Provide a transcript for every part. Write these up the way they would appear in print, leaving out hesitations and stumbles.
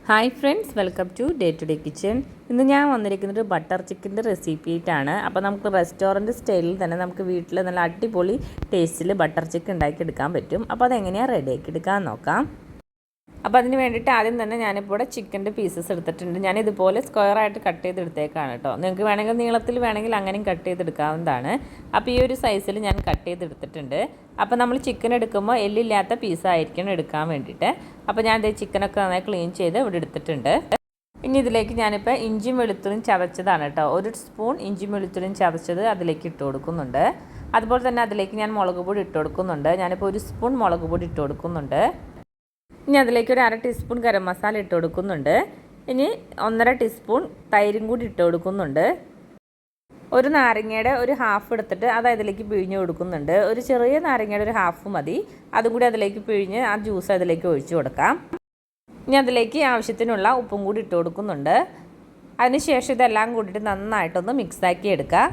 Hi friends, welcome to day to day kitchen. ഇന്ന് ഞാൻ വന്നിരിക്കുന്നത് ബട്ടർ ചിക്കൻ്റെ റെസിപ്പി ആയിട്ടാണ്. അപ്പോൾ നമുക്ക് റെസ്റ്റോറൻറ്റ് സ്റ്റൈലിൽ തന്നെ നമുക്ക് വീട്ടിൽ നല്ല അടിപൊളി ടേസ്റ്റിൽ ബട്ടർ ചിക്കൻ ഉണ്ടാക്കിയെടുക്കാൻ പറ്റും. അപ്പോൾ അതെങ്ങനെയാണ് റെഡിയാക്കി എടുക്കാൻ നോക്കാം. അപ്പോൾ അതിന് വേണ്ടിയിട്ട് ആദ്യം തന്നെ ഞാനിപ്പോൾ ഇവിടെ ചിക്കൻ്റെ പീസസ് എടുത്തിട്ടുണ്ട്. ഞാൻ ഇതുപോലെ സ്ക്വയറായിട്ട് കട്ട് ചെയ്തെടുത്തേക്കാണ് കേട്ടോ. നിങ്ങൾക്ക് വേണമെങ്കിൽ നീളത്തിൽ വേണമെങ്കിൽ അങ്ങനെയും കട്ട് ചെയ്തെടുക്കാവുന്നതാണ്. അപ്പോൾ ഈ ഒരു സൈസിൽ ഞാൻ കട്ട് ചെയ്തെടുത്തിട്ടുണ്ട്. അപ്പോൾ നമ്മൾ ചിക്കൻ എടുക്കുമ്പോൾ എല്ലില്ലാത്ത പീസായിരിക്കണം എടുക്കാൻ വേണ്ടിയിട്ട്. അപ്പോൾ ഞാൻ ഇതേ ചിക്കനൊക്കെ നന്നായി ക്ലീൻ ചെയ്ത് ഇവിടെ എടുത്തിട്ടുണ്ട്. ഇനി ഇതിലേക്ക് ഞാനിപ്പോൾ ഇഞ്ചിയും വെളുത്തുള്ളിയും ചതച്ചതാണ് കേട്ടോ. 1 സ്പൂൺ ഇഞ്ചിയും വെളുത്തുള്ളിയും ചതച്ചത് അതിലേക്ക് ഇട്ട് കൊടുക്കുന്നുണ്ട്. അതുപോലെ തന്നെ അതിലേക്ക് ഞാൻ മുളക് പൊടി ഇട്ട് കൊടുക്കുന്നുണ്ട്. ഞാനിപ്പോൾ 1 സ്പൂൺ മുളക് പൊടി ഇട്ട് കൊടുക്കുന്നുണ്ട്. ഇനി അതിലേക്ക് ഒരു 1/2 ടീസ്പൂൺ ഗരം മസാല ഇട്ട് കൊടുക്കുന്നുണ്ട്. ഇനി 1.5 ടീസ്പൂൺ തൈരും കൂടി ഇട്ട് കൊടുക്കുന്നുണ്ട്. ഒരു നാരങ്ങയുടെ ഒരു ഹാഫ് എടുത്തിട്ട് അത് അതിലേക്ക് പിഴിഞ്ഞ് കൊടുക്കുന്നുണ്ട്. ഒരു ചെറിയ നാരങ്ങയുടെ ഒരു ഹാഫ് മതി. അതും കൂടി അതിലേക്ക് പിഴിഞ്ഞ് ആ ജ്യൂസ് അതിലേക്ക് ഒഴിച്ചു കൊടുക്കാം. ഇനി അതിലേക്ക് ആവശ്യത്തിനുള്ള ഉപ്പും കൂടി ഇട്ട് കൊടുക്കുന്നുണ്ട്. അതിനുശേഷം ഇതെല്ലാം കൂടിയിട്ട് നന്നായിട്ടൊന്ന് മിക്സാക്കി എടുക്കുക.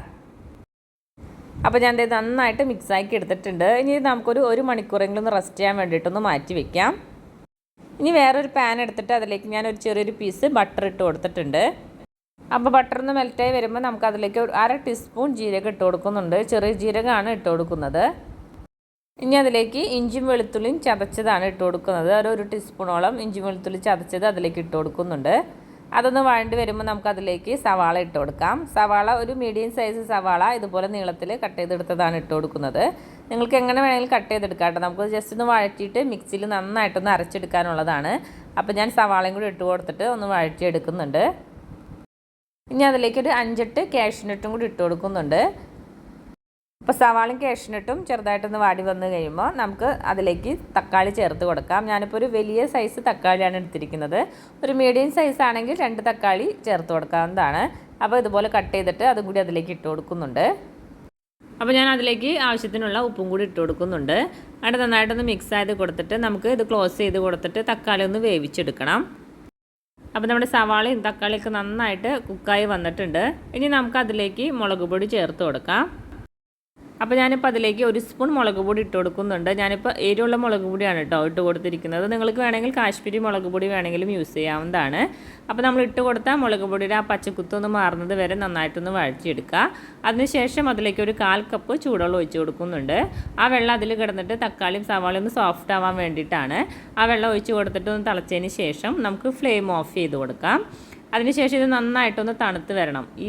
അപ്പോൾ ഞാൻ ഇത് നന്നായിട്ട് മിക്സാക്കി എടുത്തിട്ടുണ്ട്. ഇനി നമുക്കൊരു 1 മണിക്കൂറെങ്കിലും ഒന്ന് റെസ്റ്റ് ചെയ്യാൻ വേണ്ടിയിട്ടൊന്ന് മാറ്റി വയ്ക്കാം. ഇനി വേറൊരു പാൻ എടുത്തിട്ട് അതിലേക്ക് ഞാൻ ഒരു ചെറിയൊരു പീസ് ബട്ടർ ഇട്ട് കൊടുത്തിട്ടുണ്ട്. അപ്പോൾ ബട്ടർ ഒന്ന് മെൽറ്റായി വരുമ്പോൾ നമുക്ക് അതിലേക്ക് ഒരു 1/2 ടീസ്പൂൺ ജീരകം ഇട്ട് കൊടുക്കുന്നുണ്ട്. ചെറിയ ജീരകമാണ് ഇട്ട് കൊടുക്കുന്നത്. ഇനി അതിലേക്ക് ഇഞ്ചിയും വെളുത്തുള്ളിയും ചതച്ചതാണ് ഇട്ട് കൊടുക്കുന്നത്. ഒരു 1 ടീസ്പൂണോളം ഇഞ്ചി വെളുത്തുള്ളി ചതച്ചത് അതിലേക്ക് ഇട്ട് കൊടുക്കുന്നുണ്ട്. അതൊന്ന് വഴണ്ടി വരുമ്പോൾ നമുക്കതിലേക്ക് സവാള ഇട്ട് കൊടുക്കാം. സവാള ഒരു മീഡിയം സൈസ് സവാള ഇതുപോലെ നീളത്തിൽ കട്ട് ചെയ്തെടുത്തതാണ് ഇട്ട് കൊടുക്കുന്നത്. നിങ്ങൾക്ക് എങ്ങനെ വേണമെങ്കിലും കട്ട് ചെയ്തെടുക്കാം കേട്ടോ. നമുക്ക് ജസ്റ്റ് ഒന്ന് വഴറ്റിയിട്ട് മിക്സിയിൽ നന്നായിട്ടൊന്ന് അരച്ചെടുക്കാനുള്ളതാണ്. അപ്പോൾ ഞാൻ സവാളയും കൂടി ഇട്ട് കൊടുത്തിട്ട് ഒന്ന് വഴറ്റിയെടുക്കുന്നുണ്ട്. ഇനി അതിലേക്ക് ഒരു 5-8 കാഷ്യൂനട്ടും കൂടി ഇട്ട് കൊടുക്കുന്നുണ്ട്. അപ്പോൾ സവാളയും കാഷ്യൂനട്ടും ചെറുതായിട്ടൊന്ന് വാടി വന്നു കഴിയുമ്പോൾ നമുക്ക് അതിലേക്ക് തക്കാളി ചേർത്ത് കൊടുക്കാം. ഞാനിപ്പോൾ ഒരു വലിയ സൈസ് തക്കാളിയാണ് എടുത്തിരിക്കുന്നത്. ഒരു മീഡിയം സൈസ് ആണെങ്കിൽ 2 തക്കാളി ചേർത്ത് കൊടുക്കാവുന്നതാണ്. അപ്പോൾ ഇതുപോലെ കട്ട് ചെയ്തിട്ട് അതും കൂടി അതിലേക്ക് ഇട്ട് കൊടുക്കുന്നുണ്ട്. അപ്പോൾ ഞാൻ അതിലേക്ക് ആവശ്യത്തിനുള്ള ഉപ്പും കൂടി ഇട്ട് കൊടുക്കുന്നുണ്ട്. അവിടെ നന്നായിട്ടൊന്ന് മിക്സ് ചെയ്ത് കൊടുത്തിട്ട് നമുക്ക് ഇത് ക്ലോസ് ചെയ്ത് കൊടുത്തിട്ട് തക്കാളി ഒന്ന് വേവിച്ചെടുക്കണം. അപ്പോൾ നമ്മുടെ സവാളയും തക്കാളിയൊക്കെ നന്നായിട്ട് കുക്കായി വന്നിട്ടുണ്ട്. ഇനി നമുക്ക് അതിലേക്ക് മുളക് പൊടി ചേർത്ത് കൊടുക്കാം. അപ്പോൾ ഞാനിപ്പോൾ അതിലേക്ക് 1 സ്പൂൺ മുളക് പൊടി ഇട്ട് കൊടുക്കുന്നുണ്ട്. ഞാനിപ്പോൾ എരിവുള്ള മുളക് പൊടിയാണ് കേട്ടോ ഇട്ട് കൊടുത്തിരിക്കുന്നത്. നിങ്ങൾക്ക് വേണമെങ്കിൽ കാശ്മീരി മുളക് പൊടി വേണമെങ്കിലും യൂസ് ചെയ്യാവുന്നതാണ്. അപ്പോൾ നമ്മൾ ഇട്ട് കൊടുത്താൽ മുളക് പൊടിയുടെ ആ പച്ചക്കുത്തൊന്ന് മാറുന്നത് വരെ നന്നായിട്ടൊന്ന് വഴറ്റിയെടുക്കുക. അതിനുശേഷം അതിലേക്ക് ഒരു 1/4 കപ്പ് ചൂടുവെള്ളം ഒഴിച്ച് കൊടുക്കുന്നുണ്ട്. ആ വെള്ളം അതിൽ കിടന്നിട്ട് തക്കാളിയും സവാളയും ഒന്ന് സോഫ്റ്റ് ആവാൻ വേണ്ടിയിട്ടാണ്. ആ വെള്ളം ഒഴിച്ച് കൊടുത്തിട്ട് ഒന്ന് തിളച്ചതിന് ശേഷം നമുക്ക് ഫ്ലെയിം ഓഫ് ചെയ്ത് കൊടുക്കാം. അതിനുശേഷം ഇത് നന്നായിട്ടൊന്ന് തണുത്ത് വരണം. ഈ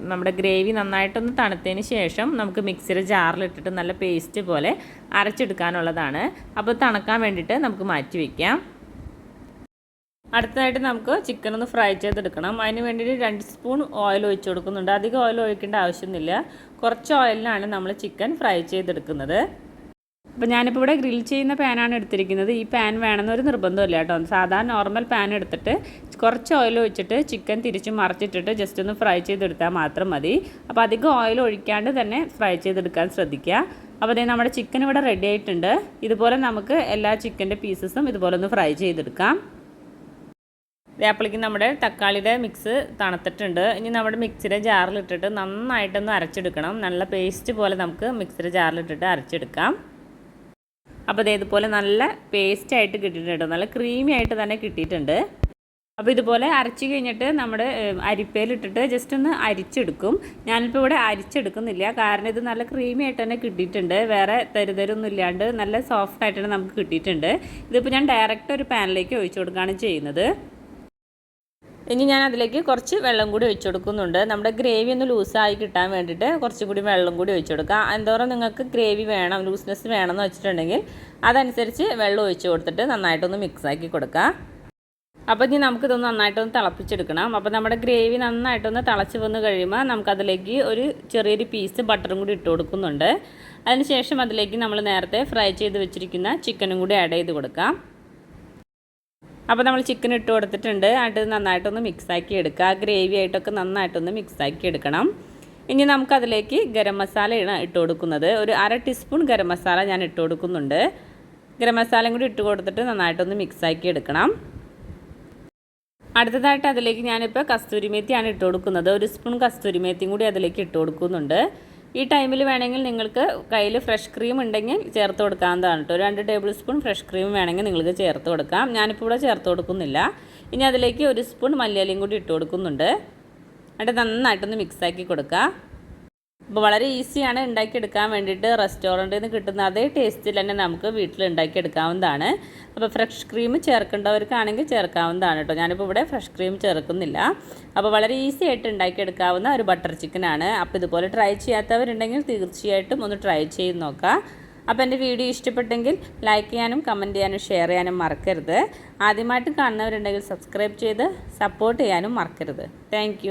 നമ്മുടെ ഗ്രേവി നന്നായിട്ടൊന്ന് തണുത്തതിന് ശേഷം നമുക്ക് മിക്സിയുടെ ജാറിലിട്ടിട്ട് നല്ല പേസ്റ്റ് പോലെ അരച്ചെടുക്കാനുള്ളതാണ്. അപ്പോൾ തണുക്കാൻ വേണ്ടിയിട്ട് നമുക്ക് മാറ്റി വയ്ക്കാം. അടുത്തതായിട്ട് നമുക്ക് ചിക്കൻ ഒന്ന് ഫ്രൈ ചെയ്തെടുക്കണം. അതിന് വേണ്ടിയിട്ട് 2 സ്പൂൺ ഓയിൽ ഒഴിച്ച് കൊടുക്കുന്നുണ്ട്. അധികം ഓയിൽ ഒഴിക്കേണ്ട ആവശ്യമൊന്നുമില്ല. കുറച്ച് ഓയിലിനാണ് നമ്മൾ ചിക്കൻ ഫ്രൈ ചെയ്തെടുക്കുന്നത്. അപ്പോൾ ഞാനിപ്പോൾ ഇവിടെ ഗ്രിൽ ചെയ്യുന്ന പാനാണ് എടുത്തിരിക്കുന്നത്. ഈ പാൻ വേണമെന്നൊരു നിർബന്ധമില്ല കേട്ടോ. സാധാരണ നോർമൽ പാൻ എടുത്തിട്ട് കുറച്ച് ഓയിൽ ഒഴിച്ചിട്ട് ചിക്കൻ തിരിച്ച് മറിച്ചിട്ടിട്ട് ജസ്റ്റ് ഒന്ന് ഫ്രൈ ചെയ്തെടുത്താൽ മാത്രം മതി. അപ്പോൾ അധികം ഓയിൽ ഒഴിക്കാണ്ട് തന്നെ ഫ്രൈ ചെയ്തെടുക്കാൻ ശ്രദ്ധിക്കുക. അപ്പോൾ അതേ നമ്മുടെ ചിക്കൻ ഇവിടെ റെഡി ആയിട്ടുണ്ട്. ഇതുപോലെ നമുക്ക് എല്ലാ ചിക്കൻ്റെ പീസസും ഇതുപോലെ ഒന്ന് ഫ്രൈ ചെയ്തെടുക്കാം. അപ്പോഴേക്കും നമ്മുടെ തക്കാളിയുടെ മിക്സ് തണുത്തിട്ടുണ്ട്. ഇനി നമ്മുടെ മിക്സിയുടെ ജാറിലിട്ടിട്ട് നന്നായിട്ടൊന്ന് അരച്ചെടുക്കണം. നല്ല പേസ്റ്റ് പോലെ നമുക്ക് മിക്സിയുടെ ജാറിലിട്ടിട്ട് അരച്ചെടുക്കാം. അപ്പോൾ ഇതുപോലെ നല്ല പേസ്റ്റായിട്ട് കിട്ടിയിട്ടുണ്ട്. നല്ല ക്രീമി ആയിട്ട് തന്നെ കിട്ടിയിട്ടുണ്ട്. അപ്പോൾ ഇതുപോലെ അരച്ച് കഴിഞ്ഞിട്ട് നമ്മുടെ അരിപ്പയിലിട്ടിട്ട് ജസ്റ്റ് ഒന്ന് അരിച്ചെടുക്കും. ഞാനിപ്പോൾ ഇവിടെ അരിച്ചെടുക്കുന്നില്ല, കാരണം ഇത് നല്ല ക്രീമി ആയിട്ട് തന്നെ കിട്ടിയിട്ടുണ്ട്. വേറെ തരുതരൊന്നും ഇല്ലാണ്ട് നല്ല സോഫ്റ്റ് ആയിട്ട് തന്നെ നമുക്ക് കിട്ടിയിട്ടുണ്ട്. ഇതിപ്പോൾ ഞാൻ ഡയറക്റ്റ് ഒരു പാനിലേക്ക് ഒഴിച്ചു കൊടുക്കുകയാണ് ചെയ്യുന്നത്. ഇനി ഞാൻ അതിലേക്ക് കുറച്ച് വെള്ളം കൂടി ഒഴിച്ചു കൊടുക്കുന്നുണ്ട്. നമ്മുടെ ഗ്രേവി ഒന്ന് ലൂസായി കിട്ടാൻ വേണ്ടിയിട്ട് കുറച്ചും കൂടി വെള്ളം കൂടി ഒഴിച്ചു കൊടുക്കുക. എന്തോരം നിങ്ങൾക്ക് ഗ്രേവി വേണം, ലൂസ്നെസ് വേണമെന്ന് വെച്ചിട്ടുണ്ടെങ്കിൽ അതനുസരിച്ച് വെള്ളം ഒഴിച്ചു കൊടുത്തിട്ട് നന്നായിട്ടൊന്ന് മിക്സാക്കി കൊടുക്കുക. അപ്പോൾ ഇനി നമുക്കിതൊന്ന് നന്നായിട്ടൊന്ന് തിളപ്പിച്ചെടുക്കണം. അപ്പോൾ നമ്മുടെ ഗ്രേവി നന്നായിട്ടൊന്ന് തിളച്ച് വന്ന് കഴിയുമ്പോൾ നമുക്കതിലേക്ക് ഒരു ചെറിയൊരു പീസ് ബട്ടറും കൂടി ഇട്ട് കൊടുക്കുന്നുണ്ട്. അതിനുശേഷം അതിലേക്ക് നമ്മൾ നേരത്തെ ഫ്രൈ ചെയ്ത് വെച്ചിരിക്കുന്ന ചിക്കനും കൂടി ആഡ് ചെയ്ത് കൊടുക്കാം. അപ്പോൾ നമ്മൾ ചിക്കൻ ഇട്ട് കൊടുത്തിട്ടുണ്ട്. അത് നന്നായിട്ടൊന്ന് മിക്സാക്കി എടുക്കുക. ഗ്രേവി ആയിട്ടൊക്കെ നന്നായിട്ടൊന്ന് മിക്സാക്കി എടുക്കണം. ഇനി നമുക്കതിലേക്ക് ഗരം മസാലയാണ് ഇട്ട് കൊടുക്കുന്നത്. ഒരു 1/2 ടീസ്പൂൺ ഗരം മസാല ഞാൻ ഇട്ട് കൊടുക്കുന്നുണ്ട്. ഗരം മസാലയും കൂടി ഇട്ട് കൊടുത്തിട്ട് നന്നായിട്ടൊന്ന് മിക്സാക്കി എടുക്കണം. അടുത്തതായിട്ട് അതിലേക്ക് ഞാനിപ്പോൾ കസ്തൂരി മേത്തിയാണ് ഇട്ട് കൊടുക്കുന്നത്. 1 സ്പൂൺ കസ്തൂരി മേത്തിയും കൂടി അതിലേക്ക് ഇട്ട് കൊടുക്കുന്നുണ്ട്. ഈ ടൈമിൽ വേണമെങ്കിൽ നിങ്ങൾക്ക് കയ്യിൽ ഫ്രഷ് ക്രീം ഉണ്ടെങ്കിൽ ചേർത്ത് കൊടുക്കാവുന്നതാണ് കേട്ടോ. 2 ടേബിൾ സ്പൂൺ ഫ്രഷ് ക്രീം വേണമെങ്കിൽ നിങ്ങൾക്ക് ചേർത്ത് കൊടുക്കാം. ഞാനിപ്പോൾ ഇവിടെ ചേർത്ത് കൊടുക്കുന്നില്ല. ഇനി അതിലേക്ക് 1 സ്പൂൺ മല്ലിയിലയും കൂടി ഇട്ട് കൊടുക്കുന്നുണ്ട്. എന്നിട്ട് നന്നായിട്ടൊന്ന് മിക്സാക്കി കൊടുക്കുക. അപ്പോൾ വളരെ ഈസിയാണ് ഉണ്ടാക്കിയെടുക്കാൻ വേണ്ടിയിട്ട്. റെസ്റ്റോറൻറ്റിൽ നിന്ന് കിട്ടുന്ന അതേ ടേസ്റ്റിൽ തന്നെ നമുക്ക് വീട്ടിൽ ഉണ്ടാക്കിയെടുക്കാവുന്നതാണ്. അപ്പോൾ ഫ്രഷ് ക്രീം ചേർക്കേണ്ടവർക്കാണെങ്കിൽ ചേർക്കാവുന്നതാണ് കേട്ടോ. ഞാനിപ്പോൾ ഇവിടെ ഫ്രഷ് ക്രീം ചേർക്കുന്നില്ല. അപ്പോൾ വളരെ ഈസി ആയിട്ട് ഉണ്ടാക്കിയെടുക്കാവുന്ന ഒരു ബട്ടർ ചിക്കനാണ്. അപ്പോൾ ഇതുപോലെ ട്രൈ ചെയ്യാത്തവരുണ്ടെങ്കിൽ തീർച്ചയായിട്ടും ഒന്ന് ട്രൈ ചെയ്ത് നോക്കുക. അപ്പോൾ എൻ്റെ വീഡിയോ ഇഷ്ടപ്പെട്ടെങ്കിൽ ലൈക്ക് ചെയ്യാനും കമൻറ്റ് ചെയ്യാനും ഷെയർ ചെയ്യാനും മറക്കരുത്. ആദ്യമായിട്ട് കാണുന്നവരുണ്ടെങ്കിൽ സബ്സ്ക്രൈബ് ചെയ്ത് സപ്പോർട്ട് ചെയ്യാനും മറക്കരുത്. താങ്ക്